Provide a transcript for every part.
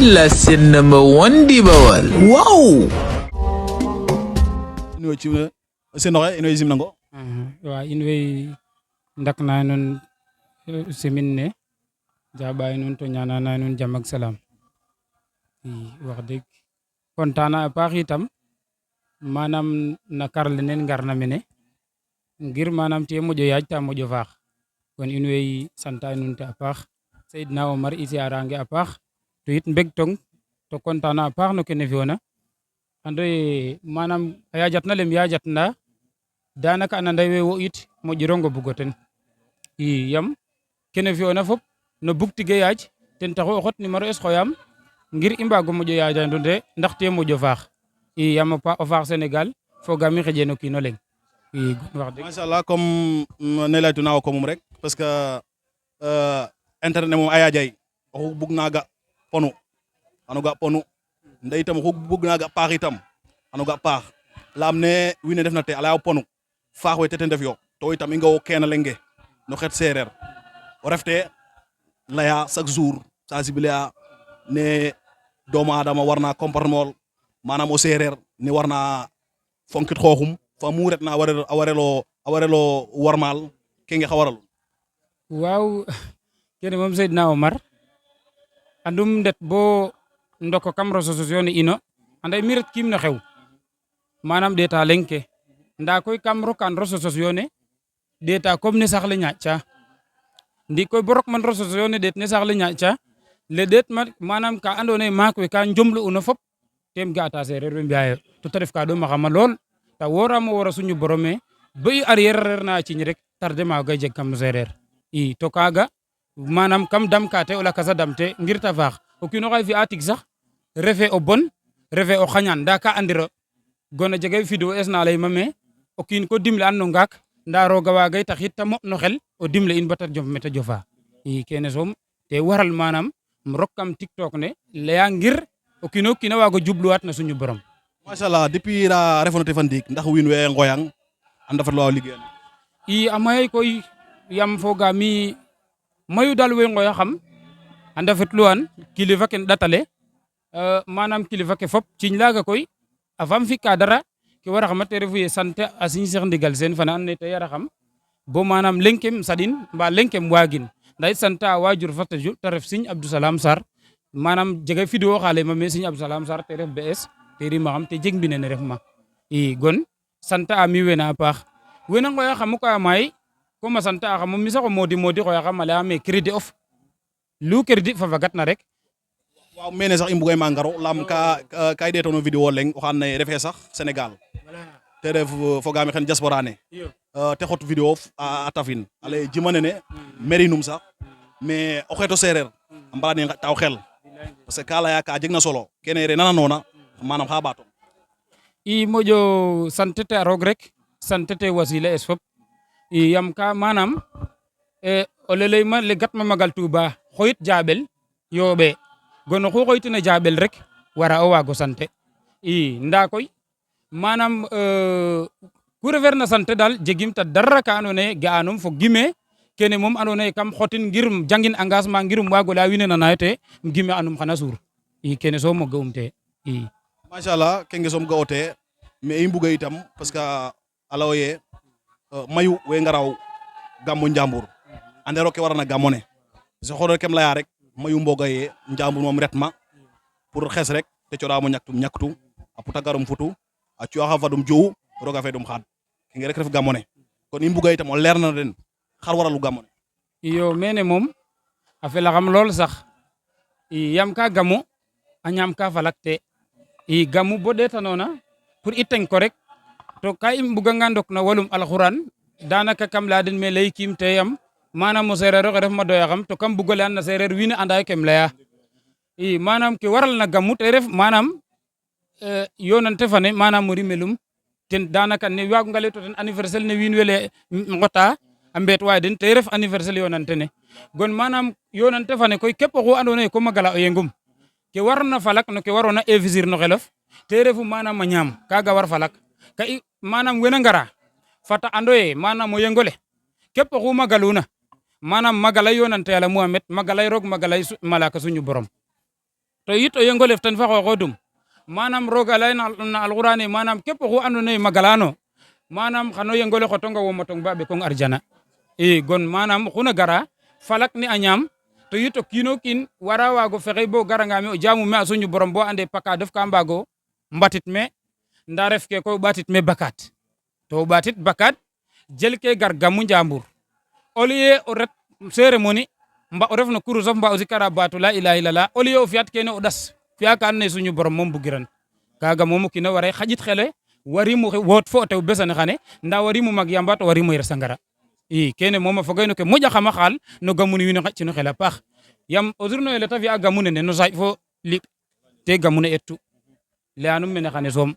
la seen number one di Bawal wow ino ci senoxe ino simnango wa in way ndakna nuun semaine ne jaɓaay nuun to ñaanana nuun jam ak salaam wax dëgg kontaan na a paax itam manam na kar lenen ngarna mene ngir manam te moƴo yaaj ta moƴo faax kon in way santa nuun te a paax Seydina Omar i siarange a paax to yit mbegtong to kontaan na a paax no kene fi'oona ande manam a yajatna lem yajatna danaka a nanda we wo it moƴirongo bugo ten yam kene fi'oona fop no bug tige yaaj ten taxu o xot numéro es xoyaam ngir i mbago moƴo yajandu nde ndax te moƴo faax yam o faax Sénégal fogaam i xeƴe no kiino leŋ wax dëgg machallah comme ne laytuna wo ko mum rek parce que internet ne moom a yajay oxu bug na ga ponu xano ga ponu nda itam oxu bug na ga paax itam xano ga paax layam ne wiin we ndefna te a leya ponu faax we te ten ndef yo to itam i ngawo kena leŋ ke no xet sereer o refte leya chaque jour sensibiliser a ne doomu adama warna comportement manam o sereer ne warna fonkit xooxum fa mu retna a warelo warmal kenge xa waralu waaw kene moom Seydina Omar andum ndet bo ndoko kam réseaux sociaux ne ino ande mi ret kiim no xew manam ɗeta leŋ ke nda koy kam rokan réseaux sociaux ne ɗeta comme ne sax le ñaaƴca ndi koy bo rok man réseaux sociaux ne ɗeet ne sax le ñaaƴca le ɗeet manam ka ando naye maak we ka njomlu una fop tem ga ata sereer we mbiya yo to te ref ka ɗomaxama lool ta woramo wora suñu borome bo i arrière reer na a ciñ rek tarde maaga jeg kam sereer to kaga manam kam dam ka te o lakas a dam te ngir ta faax o kiino xay fi'a tig sax refe o bon refe o xañan nda ka andiro gona jega vidéo es na leyma me o kiin ko dimle an no ngaak nda roga wagay taxit ta moɓ no xel o dimle in bata jof mete jofa kene soom te waral manam um rok kam TikTok ne leya ngir o kiino kiina wago jubluwat na suñu borom machallah depuis ra refoona te fa ndiik ndax wiin we ngoyang a ndafetlu wa liggéey a mayay koy yam foga mi mayu dal we ngoya xam a ndafetluwan kilifa ke ɗatale manam kilifa ke fop ciñ laga koy avant fi ka dara ke wara xama te refu ye sante a siñ Cheikh Ndigal Sene fana and naye te yara xam bo manam leŋ kem saɗin mba leŋ kem waagin nda it sante a wajur fa te ref Serigne Abdou Salam Sarr manam jega vidéo xa leyma me Serigne Abdou Salam Sarr te ref BS te rima xam te jeg mbine ne ref ma gon sante a mi wene a paax wena ngoya xamu ka may comme a sante a xamo mi sax o modi xoya xam a leya me crédit of lu crédit fa fagat na rek waaw mene sax i mbugay ma ngaro lam ka i ɗeetono vidéo leŋ oxa and naye refe sax Sénégal te ref fogaame xen diaspora ne te xot vidéo of a tafin ale jima nene mairie num sax mais o xeeto sereer a mbara ne taw xel parce que ka leya ka jeg na solo kene re nananona manam xa ɓaato moƴo sante te a roog rek sante te wasila es fop yam ka manam o leleyma le gatma magal Touba xoyit jaɓel yooɓe gono xu xoytina jaɓel rek wara o waago sante nda koy manam ku refeer na sante dal jegim ta dara ka ando naye ga'anum fo gime kene moom ando naye kam xotin ngir jangin engagement ngir waago leya wiin we nana yo te gime anum xana suur kene soom o ga'um te machallah kenge soom ga'o te mais i mbuga itam parce que a layo ye mayu we ngaraw gammo Njambur andero ke warana gammo ne so xono kem leya rek mayu mboga ye Njambur moom retma pour xes rek te coɗamo ñaktu a puta garum futu a cuaxa fadum jowu roga fe dum xaad kenge rek ref gammo ne kon i mbuga itam o leer na den xar waralu gammo ne iyo mene moom a felaxam lool sax yam ka gamu a ñaam ka falak te gamu bo ɗetanona pour i teng ko rek to ka i mbuganga ndok na walum alxuraan danaka kam leya den me ley kiim te yam manam o sereer oxe ref ma doya xam to kam bugo leyan na sereer wiin we anda kem leya manam ke waral na gamu te ref manam yonante fane manam o rimelum ten danaka ne waag nga ley to ten anniversaire ne wiin we le ngota a mbeet waay den te ref anniversaire yonante ne gon manam yonante fane koy kep oxu ando naye ko magala o yengum ke warna falak no ke warona investir no xelof te refu manam a ñaam kaga war falak ka i manam wena ngara fata ando ye manam o yengole kep oxu magaluna manam magalay yonante Yàlla Muhammad magalay roog magalay malaka suñu borom to yit o yengolef ten fa xooxodum manam roga layna na alqur'ane manam kep xu andoona yee magalano manam xano yengole xotonga wo motong ba ɓekong arjana gon manam xuna gara falak ni a ñaam to yit o kiin o kiin wara waago fexey bo garanga me o jaamu me a suñu borom bo ande paka def ka mbaago mbatit me nda ref ke koy o ɓatit me bakat to o ɓatit bakat jel ke gar gamu njambur au lieu o ret cérémonie mba o ref no kurusof mba o sikara baatu la ilaha illallah au lieu o fiyat kene o ɗas fiya ka andoona yee suñu borom moom bugiran kaga moom o kiin a ware xaƴit xele warimu woot fo o tew besane xane nda warimu mag yamba to warimu yer sangara kene moom a fogay no ke moƴa xama xaal no gamuni wiin we nqaƴtino xel a paax yam o journée ole ta fi'a gamu nene no saaƴ fo liɓ te gamu ne etu layanum mene xane soom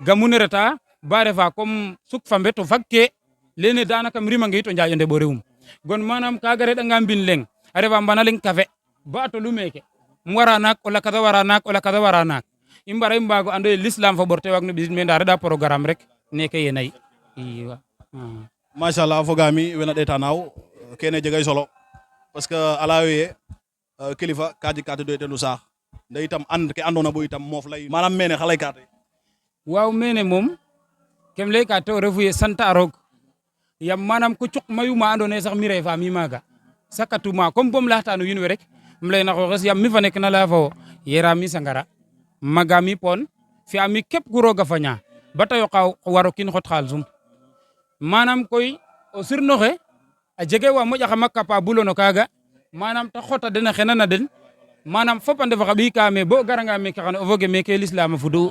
gamu ne reta ba refa comme suk fambe to fag ke lene danaka um rimange yit o njaaƴ o ndeɓo rewum gon manam kaga reɗanga mbin leŋ a refa mbana leŋ kafe ba tolu meke um wara naak o lakasa wara naak o lakasa wara naak i mbara i mbaago ando ye l'islam fa ɓorte waag no ɓisid me nda reɗa programme rek neke yenay machallah fogaami wena ɗeeta naaw kene jegay solo parce que a layo ye kilifa ka jeg ka te doytelu saax nda itam and ke andoona bo itam moof lay manam mene xa layka te waaw mene moom kem layka te o refu ye sante a roog yam manam ko cuk mayu ma andoona yee sax mi refa mi maaga sakatuma comme bom laxta no wiin we rek um layna xooxes yam mi fa nek na laya fo wo yera mi sangara maga mi pon fi'a mi kep ku rooga faña bata yoqa waro kiin xot xaalisum manam koy o sirnoxe a jege wa moƴaxama capable no kaaga manam ta xota den a xenana den manam fop a ndefa xa ɓiy ka me bo garanga meke xane o foge meke l'islam a fudu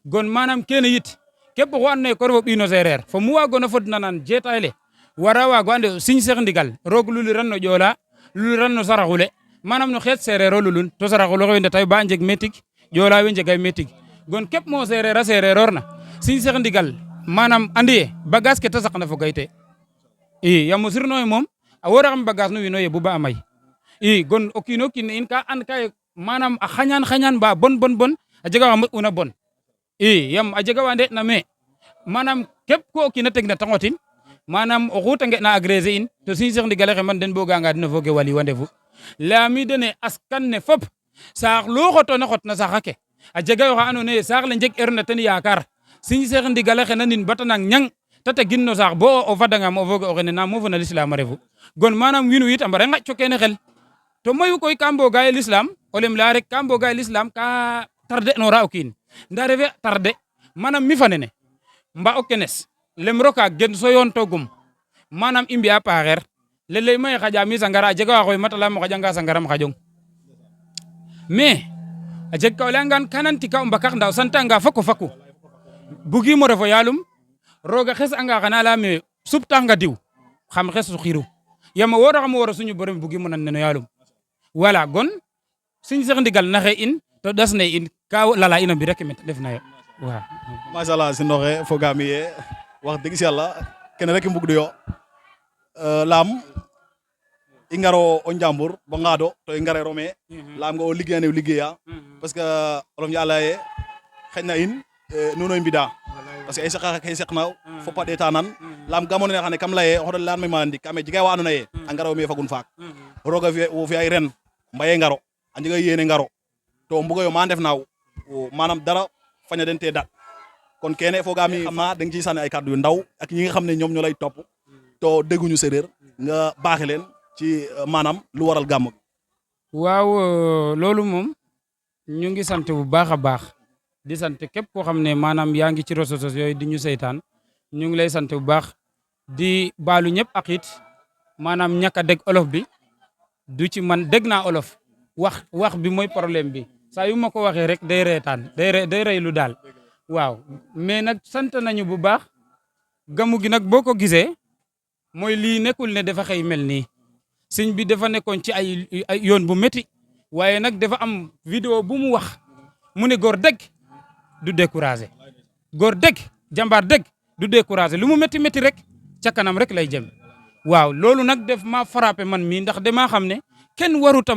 gon manam kene yit kep oxu andoona yee ko ref o ɓiy no seereer fo mu waagona fodna nan jetaay le wara waago ande signe Cheikh Ndigal roog luliran no Joola luliran no saraxule manam no xeet seereer o lulun to saraxule oxe ndeta ba njeg me tig Joola we njegay me tig gon kep mo seereer a seereeror na signe Cheikh Ndigal manam andi ye bagage ke ta saqna fogay te yam o sirnoxe moom a woraxam bagage no wiin we yebu ba a may gon o kiin o kiin in ka and ka ye manam a xañan ba bon a jega wa moƴ'una bon yam a jega wa nde'na me manam kep ku o kiin a tegna ta ngotin manam oxu ta nge'na agresser in to signe Cheikh Ndigal xe man den bo ga'anga den o foge wali wa ndefu layami dene askan ne fop saax lu xotona xotna saxa ke a jega yo xa andoona yee saax le njeg erna ten yaakar signe Cheikh Ndigal xe nanin bata nang ñang ta tegin no saax bo o fadangam o foge o xene na mofona l'islam a refu gon manam wiin we yit a mbara ngaƴ kene xel to mayu koy ka mboga ye l'islam o lem laya rek ka mboga ye l'islam ka tarde nora o kiin nda refe tarde manam mi fa nene mba o kenes lem roka gen so yoon togum manam i mbi'a paaxeer leley maye xaƴa mi sangara a jega wa xoy mata layam o xaƴanga sangaram xaƴong mais a jeg ka o leyangan kanan tika o mbakax nda o santanga foko faku bugimo refo yaalum roga xes anga xana leyame suptaxanga diw xam xes xiru yam o woraxam wora suñu borom bugimo nan neno yaalum wala gon signe Cheikh Ndigal naxe in to das ne in ka lala ina mbi rek met def nayo waaw machallah sinoxe fogaami ye wax dëgg si yàlla kene rek i mbugdu yo laam i ngaro o njambur bo ngaado to i ngarero me laam nga o liggéeyane o liggéeya parce que olof Njaay leye xeƴna in nuno i mbida parce que ay saqa ke saqna fop a ɗeeta nan laam gamone xane kam leye o xoɗo leyan me ma ndik ame jega wa andoona yee a ngaro me fagun faak roga wo fi'ay ren mbaye ngaro a njega yene ngaro to mbugo yo ma ndef naaw manam dara faña den te dat kon kene fogaami xam naa da nga ciy sànni ay kàddu yu ndaw ak ñi nga xam ne ñoom ñoo lay topp to dégguñu séeréer nga baaxe leen ci maanaam lu waral gàmm gi waaw loolu moom ñu ngi sant bu baax a baax di sant képp koo xam ne maanaam yaa ngi ci réseaux sociaux yooyu di ñu seytaan ñu ngi lay sant bu baax di baalu ñëpp ak it maanaam ñàkk a dégg olof bi du ci man dégg naa olof wax bi mooy problème bi saa yu ma ko waxee rek day reetaan day reylu daal waaw mais nag sant nañu bu baax gamu gi nag boo ko gisee mooy lii nekkul ne dafa xëy mel nii sëñ bi dafa nekkoon ci ay yoon bu métti waaye nag dafa am vidéo bu mu wax mu ne góor dëgg du découragé góor dëgg jàmbaar dëgg du découragé lu mu métti rek ca kanam rek lay jëm waaw loolu nag def ma frappé man mii ndax damaa xam ne kenn waruta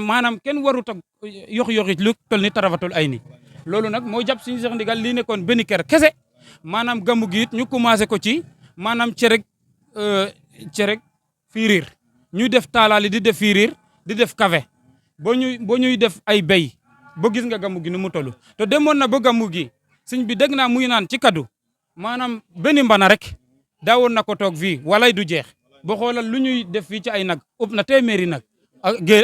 yox-yoxit lu tol ni tarafatul ay ni loolu nag moo jàpp suñu Cheikh Ndigal lii nekkoon benn kër kese maanaam gamu gi it ñu commencé ko ci maanaam cereg fiiriir ñu def taalaali di def fiiriir di def kafe boo ñuy def ay béy ba gis nga gàmmu gi nu mu toll te demoon na ba gàmmu gi sëñ bi dégg naa muy naan ci kaddu maanaam benn mbana rek daawoon na ko toog fii walay du jeex ba xoolal lu ñuy def fii ci ay nag ëpp na téeméeri nag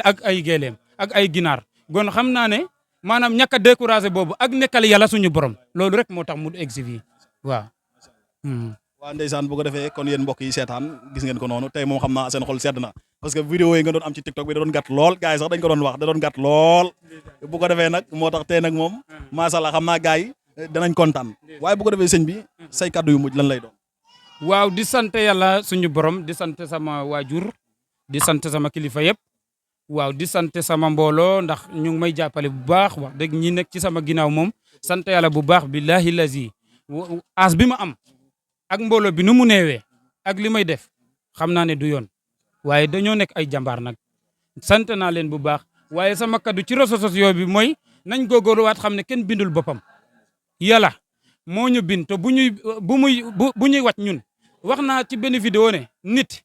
ak ay géeleem ak ay ginaar gon xam naa ne maanaam ñàkk a découragé boobu ak nekkal yàlla suñu borom loolu rek moo tax mu egg si fii waaw. waa ndeysaan bu ko defee kon yéen mbokk yi seetaan gis ngeen ko noonu tey moom xam naa seen xol sedd na parce que vidéo yi nga doon am ci TikTok bi da doon gàtt lool gars yi sax dañ ko doon wax da doon gàtt lool bu ko defee nag moo tax tey nag moom macha allah xam naa gars yi danañ kontaan waaye bu ko defee sëñ bi say kaddu yu mujj lan lay doon. waaw di sant yàlla suñu borom di sant sama waajur di sant sama kilifa yëpp waaw di sant sama mbooloo ndax ñu ngi may jàppale bu baax wax dëgg ñi nekk ci sama ginnaaw moom sant yàlla bu baax billahi lazi as bi ma am ak mbooloo bi nu mu neewee ak li may def xam naa ne du yoon waaye dañoo nekk ay jàmbaar nag sant naa leen bu baax waaye sama kaddu ci réseaux sociaux bi mooy nañ góorgóorluwaat xam ne kenn bindul boppam yàlla moo ñu bind te bu ñuy wàcc ñun wax naa ci benn vidéo ne nit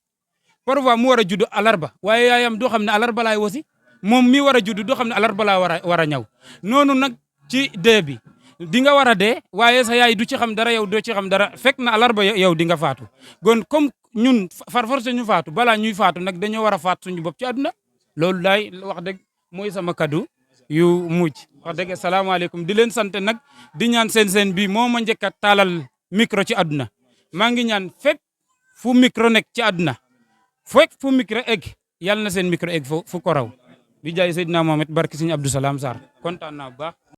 parfois mu war a judd alarba waaye yaayam doo xam ne alarba laay wasi moom mi war a judd doo xam ne alarba laa war a ñaw noonu nag ci dee bi di nga war a dee waaye sa yaay du ci xam dara yow doo ci xam dara fekk na alarba yow di nga faatu gon comme ñun far force ñu faatu balaa ñuy faatu nag dañoo war a faat suñu bopp ci àdduna loolu daay wax dëgg mooy sama kaddu yu mujj wax dëgg salaamaaleykum di leen sant nag di ñaan seen bi moo ma njëkk a taalal micro ci àdduna maa ngi ñaan fépp fu micro nekk ci àdduna fekk fu micro egg yàlla na seen micro egg fu ko raw bi jaay Seydina Mohamed barki Sëñ Abdou Salam Sarr kontaan naa bu baax